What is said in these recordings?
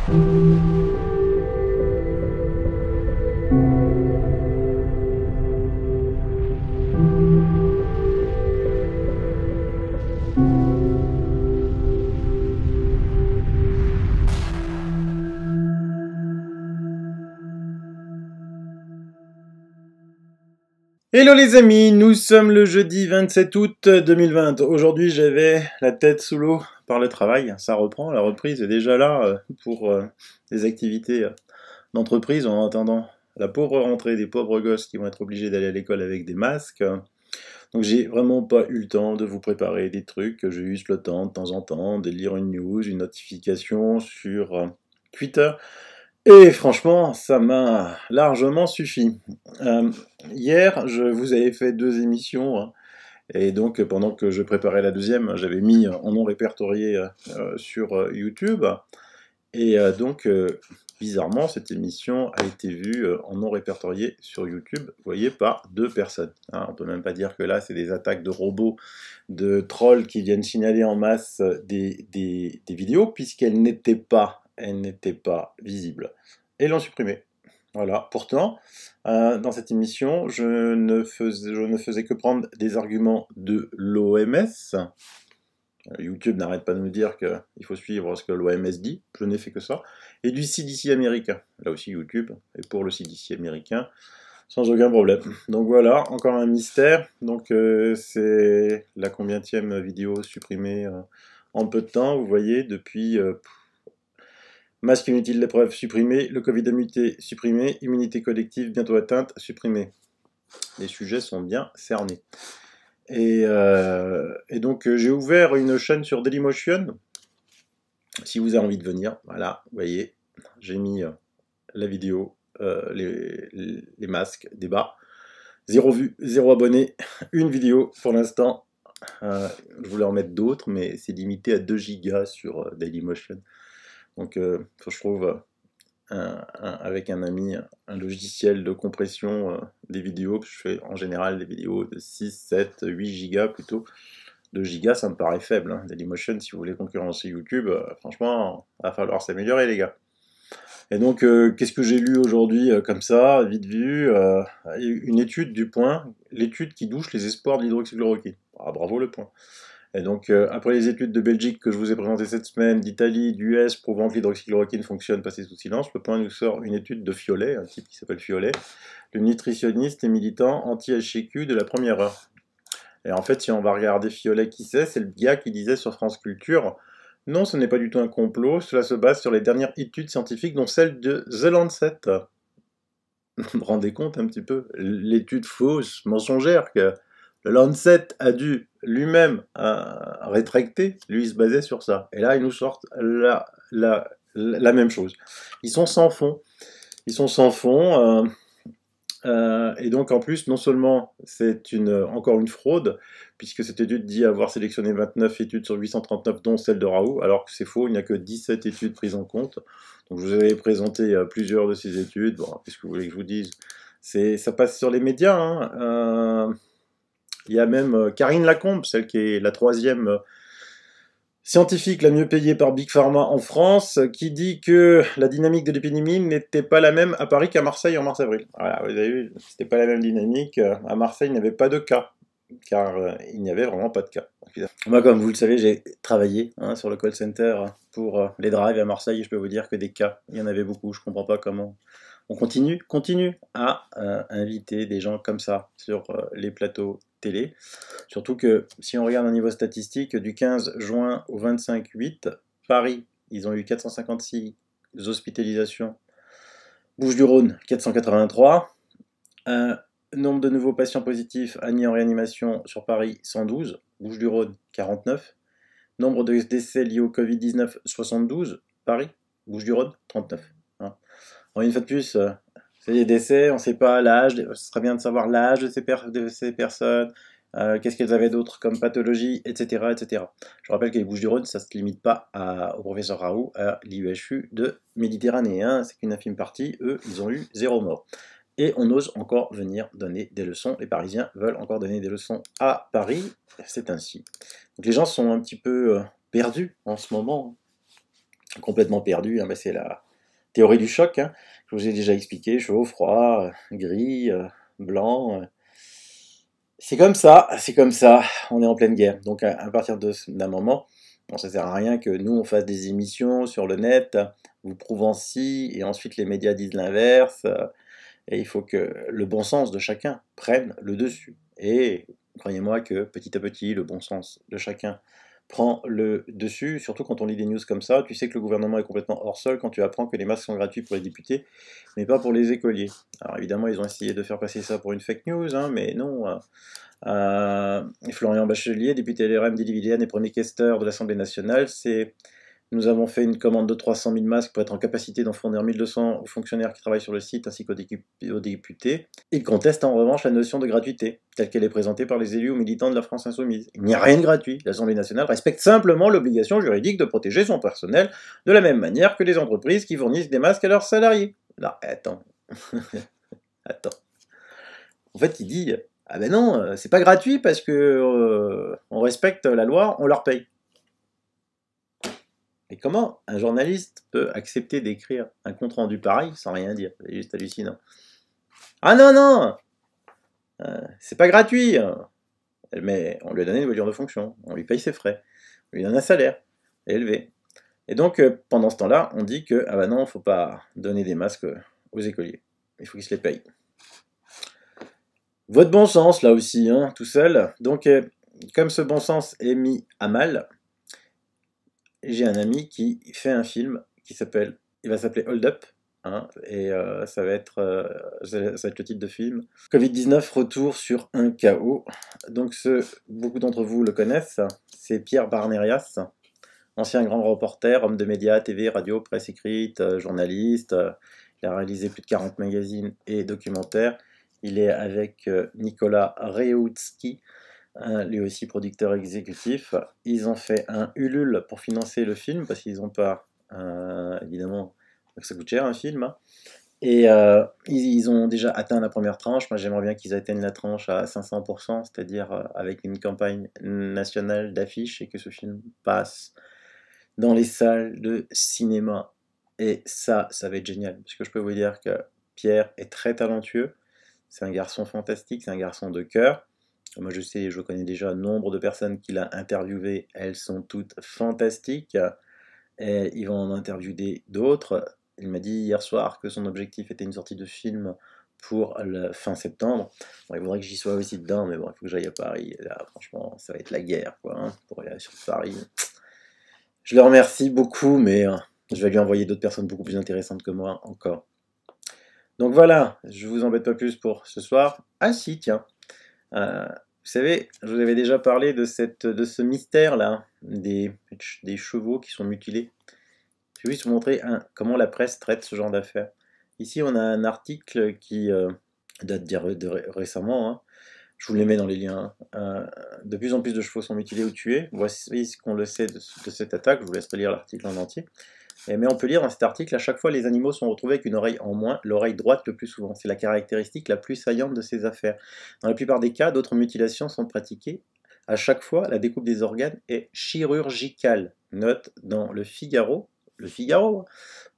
Hello les amis, nous sommes le jeudi 27 août 2020. Aujourd'hui j'avais la tête sous l'eau par le travail, ça reprend, la reprise est déjà là pour les activités d'entreprise en attendant la pauvre rentrée des pauvres gosses qui vont être obligés d'aller à l'école avec des masques. Donc j'ai vraiment pas eu le temps de vous préparer des trucs, j'ai juste le temps de temps en temps de lire une news, une notification sur Twitter. Et franchement, ça m'a largement suffi. Hier, je vous avais fait 2 émissions, hein, et donc pendant que je préparais la deuxième, j'avais mis en non répertorié sur YouTube, et donc bizarrement, cette émission a été vue en non répertorié sur YouTube, vous voyez, par 2 personnes. Hein, on peut même pas dire que là, c'est des attaques de robots, de trolls qui viennent signaler en masse des vidéos, puisqu'elles n'étaient pas visibles. Et l'ont supprimé. Voilà. Pourtant, dans cette émission, je ne faisais que prendre des arguments de l'OMS. YouTube n'arrête pas de nous dire qu'il faut suivre ce que l'OMS dit, je n'ai fait que ça. Et du CDC américain. Là aussi, YouTube est pour le CDC américain, sans aucun problème. Donc voilà, encore un mystère. Donc c'est la combienième vidéo supprimée en peu de temps, vous voyez, depuis... masque inutile d'épreuve supprimé, le Covid a muté supprimé, immunité collective bientôt atteinte supprimé. Les sujets sont bien cernés. Et donc j'ai ouvert une chaîne sur Dailymotion. Si vous avez envie de venir, voilà, vous voyez, j'ai mis la vidéo, les masques, débat. 0 vue, 0 abonné, une vidéo pour l'instant. Je voulais en mettre d'autres, mais c'est limité à 2 gigas sur Dailymotion. Donc, faut que je trouve avec un ami un logiciel de compression des vidéos. Je fais en général des vidéos de 6, 7, 8 gigas plutôt. 2 gigas, ça me paraît faible. Hein. Dailymotion, si vous voulez concurrencer YouTube, franchement, il va falloir s'améliorer, les gars. Et donc, qu'est-ce que j'ai lu aujourd'hui comme ça, vite vu une étude du Point, l'étude qui douche les espoirs de l'hydroxychloroquine. Ah, bravo le Point. Et donc, après les études de Belgique que je vous ai présentées cette semaine, d'Italie, d'US, prouvant que l'hydroxychloroquine fonctionne passée sous silence, le Point nous sort une étude de Fiolet, un type qui s'appelle Fiolet, le nutritionniste et militant anti-HCQ de la première heure. Et en fait, si on va regarder Fiolet qui c'est le gars qui disait sur France Culture, non, ce n'est pas du tout un complot, cela se base sur les dernières études scientifiques, dont celle de The Lancet. Vous vous rendez compte un petit peu l'étude fausse, mensongère que... Le Lancet a dû lui-même rétracter, lui il se basait sur ça. Et là, ils nous sortent la même chose. Ils sont sans fond. Ils sont sans fond. Et donc, en plus, non seulement c'est encore une fraude, puisque cette étude dit avoir sélectionné 29 études sur 839, dont celle de Raoult, alors que c'est faux, il n'y a que 17 études prises en compte. Donc, je vous avais présenté plusieurs de ces études. Bon, qu'est-ce que vous voulez que je vous dise? Ça passe sur les médias, hein. Il y a même Karine Lacombe, celle qui est la 3e scientifique la mieux payée par Big Pharma en France, qui dit que la dynamique de l'épidémie n'était pas la même à Paris qu'à Marseille en mars-avril. Voilà, vous avez vu, c'était pas la même dynamique. À Marseille, il n'y avait pas de cas, car il n'y avait vraiment pas de cas. Moi, comme vous le savez, j'ai travaillé sur le call center pour les drives à Marseille, et je peux vous dire que des cas, il y en avait beaucoup. Je comprends pas comment on continue à inviter des gens comme ça sur les plateaux télé. Surtout que si on regarde un niveau statistique, du 15 juin au 25/8, Paris, ils ont eu 456 hospitalisations. Bouches-du-Rhône, 483. Nombre de nouveaux patients positifs admis en réanimation sur Paris, 112. Bouches-du-Rhône, 49. Nombre de décès liés au Covid-19, 72. Paris, Bouches-du-Rhône, 39. Hein. Bon, une fois de plus, c'est des décès, on ne sait pas l'âge, ce serait bien de savoir l'âge de ces personnes, qu'est-ce qu'elles avaient d'autre comme pathologie, etc., etc. Je rappelle que les Bouches-du-Rhône, ça ne se limite pas au professeur Raoult, à l'IEHU de Méditerranée, hein, c'est qu'une infime partie, eux, ils ont eu 0 mort. Et on ose encore venir donner des leçons, les Parisiens veulent encore donner des leçons à Paris, c'est ainsi. Donc les gens sont un petit peu perdus en ce moment. complètement perdu, hein, bah, c'est la théorie du choc, hein. Je vous ai déjà expliqué, chaud, froid, gris, blanc. C'est comme ça, on est en pleine guerre. Donc à partir d'un moment, bon, ça sert à rien que nous on fasse des émissions sur le net, vous prouvant ci, et ensuite les médias disent l'inverse, et il faut que le bon sens de chacun prenne le dessus. Et croyez-moi que petit à petit, le bon sens de chacun prend le dessus, surtout quand on lit des news comme ça. Tu sais que le gouvernement est complètement hors sol quand tu apprends que les masques sont gratuits pour les députés, mais pas pour les écoliers. Alors évidemment, ils ont essayé de faire passer ça pour une fake news, hein, mais non. Florian Bachelier, député LRM d'Ille-et-Vilaine et premier questeur de l'Assemblée nationale, nous avons fait une commande de 300 000 masques pour être en capacité d'en fournir 1200 aux fonctionnaires qui travaillent sur le site ainsi qu'aux députés. Il conteste en revanche la notion de gratuité, telle qu'elle est présentée par les élus ou militants de la France insoumise. Il n'y a rien de gratuit. L'Assemblée nationale respecte simplement l'obligation juridique de protéger son personnel de la même manière que les entreprises qui fournissent des masques à leurs salariés. Non, attends. Attends. En fait, il dit, ah ben non, c'est pas gratuit parce que on respecte la loi, on leur paye. Et comment un journaliste peut accepter d'écrire un compte-rendu pareil sans rien dire? C'est juste hallucinant. Ah non, non, c'est pas gratuit. Mais on lui a donné une voiture de fonction, on lui paye ses frais, on lui donne un salaire élevé. Et donc, pendant ce temps-là, on dit que, ah bah non, faut pas donner des masques aux écoliers. Il faut qu'ils se les payent. Votre bon sens, là aussi, hein, tout seul. Donc, comme ce bon sens est mis à mal, j'ai un ami qui fait un film qui s'appelle, il va s'appeler Hold Up, hein, et ça va être le titre de film. Covid-19, retour sur un chaos. Donc beaucoup d'entre vous le connaissent, c'est Pierre Barnérias, ancien grand reporter, homme de médias, TV, radio, presse écrite, journaliste. Il a réalisé plus de 40 magazines et documentaires. Il est avec Nicolas Reoutzky, lui aussi producteur exécutif. Ils ont fait un Ulule pour financer le film, parce qu'ils n'ont pas, évidemment, ça coûte cher un film, hein. Et ils ont déjà atteint la première tranche. Moi j'aimerais bien qu'ils atteignent la tranche à 500%, c'est-à-dire avec une campagne nationale d'affiches, et que ce film passe dans les salles de cinéma. Et ça va être génial, parce que je peux vous dire que Pierre est très talentueux, c'est un garçon fantastique, c'est un garçon de cœur. Moi je sais, je connais déjà nombre de personnes qu'il a interviewées, elles sont toutes fantastiques, et ils vont en interviewer d'autres. Il m'a dit hier soir que son objectif était une sortie de film pour le fin septembre. Bon, il faudrait que j'y sois aussi dedans, mais bon, il faut que j'aille à Paris. Et là, franchement, ça va être la guerre, quoi, hein, pour aller sur Paris. Je le remercie beaucoup, mais je vais lui envoyer d'autres personnes beaucoup plus intéressantes que moi encore. Donc voilà, je vous embête pas plus pour ce soir. Ah si, tiens. Vous savez, je vous avais déjà parlé de ce mystère-là, des chevaux qui sont mutilés. Je vais juste vous montrer comment la presse traite ce genre d'affaires. Ici, on a un article qui date récemment, hein. Je vous les mets dans les liens. De plus en plus de chevaux sont mutilés ou tués. Voici ce qu'on le sait de cette attaque. Je vous laisserai lire l'article en entier. Mais on peut lire dans cet article, à chaque fois les animaux sont retrouvés avec une oreille en moins, l'oreille droite le plus souvent. C'est la caractéristique la plus saillante de ces affaires. Dans la plupart des cas, d'autres mutilations sont pratiquées. À chaque fois, la découpe des organes est chirurgicale. Note dans Le Figaro,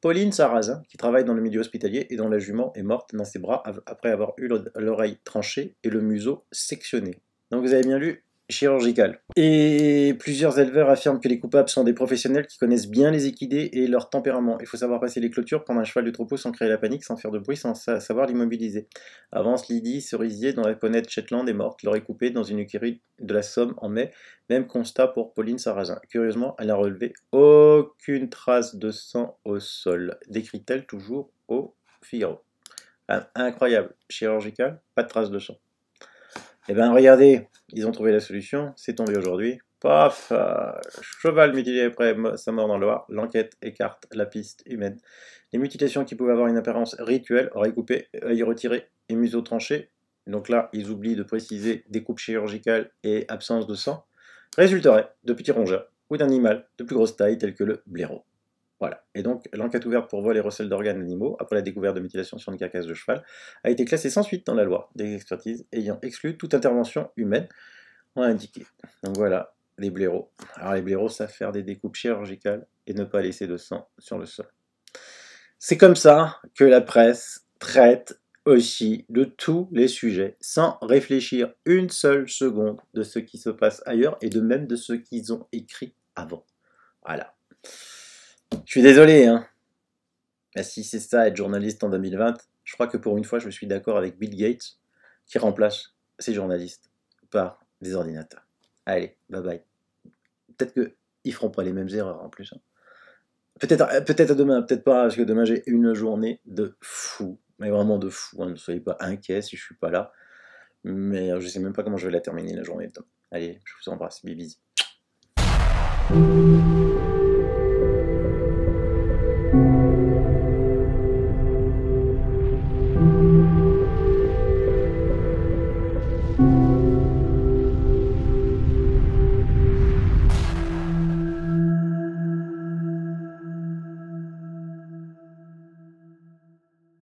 Pauline Sarrazin, qui travaille dans le milieu hospitalier et dont la jument est morte dans ses bras après avoir eu l'oreille tranchée et le museau sectionné. Donc vous avez bien lu, chirurgical. Et plusieurs éleveurs affirment que les coupables sont des professionnels qui connaissent bien les équidés et leur tempérament. Il faut savoir passer les clôtures, prendre un cheval du troupeau sans créer la panique, sans faire de bruit, sans savoir l'immobiliser. Avance Lydie Cerisier, dont la ponette Shetland est morte, l'oreille coupée dans une écurie de la Somme en mai. Même constat pour Pauline Sarrazin. Curieusement, elle n'a relevé aucune trace de sang au sol. Décrit-elle toujours au Figaro. Incroyable. Chirurgical, pas de trace de sang. Eh bien, regardez, ils ont trouvé la solution, c'est tombé aujourd'hui. Paf, cheval mutilé après sa mort dans le Loir. L'enquête écarte la piste humaine. Les mutilations qui pouvaient avoir une apparence rituelle, oreille coupée, œil retiré et museau tranché. Donc là, ils oublient de préciser découpe chirurgicale et absence de sang. Résulterait de petits rongeurs ou d'animal de plus grosse taille tel que le blaireau. Voilà. Et donc, l'enquête ouverte pour vol et recel d'organes animaux, après la découverte de mutilations sur une carcasse de cheval, a été classée sans suite dans la loi, des expertises ayant exclu toute intervention humaine, ont indiqué. Donc voilà. les blaireaux. Alors les blaireaux savent faire des découpes chirurgicales et ne pas laisser de sang sur le sol. C'est comme ça que la presse traite aussi de tous les sujets sans réfléchir une seule seconde de ce qui se passe ailleurs et de même de ce qu'ils ont écrit avant. Voilà. Je suis désolé, hein. Mais si c'est ça être journaliste en 2020, je crois que pour une fois je suis d'accord avec Bill Gates qui remplace ces journalistes par des ordinateurs. Allez, bye bye. Peut-être qu'ils feront pas les mêmes erreurs en plus. Hein. Peut-être demain, peut-être pas, parce que demain j'ai une journée de fou, mais vraiment de fou. Hein. Ne soyez pas inquiets si je suis pas là, mais je sais même pas comment je vais la terminer la journée de demain. Allez, je vous embrasse, bibis.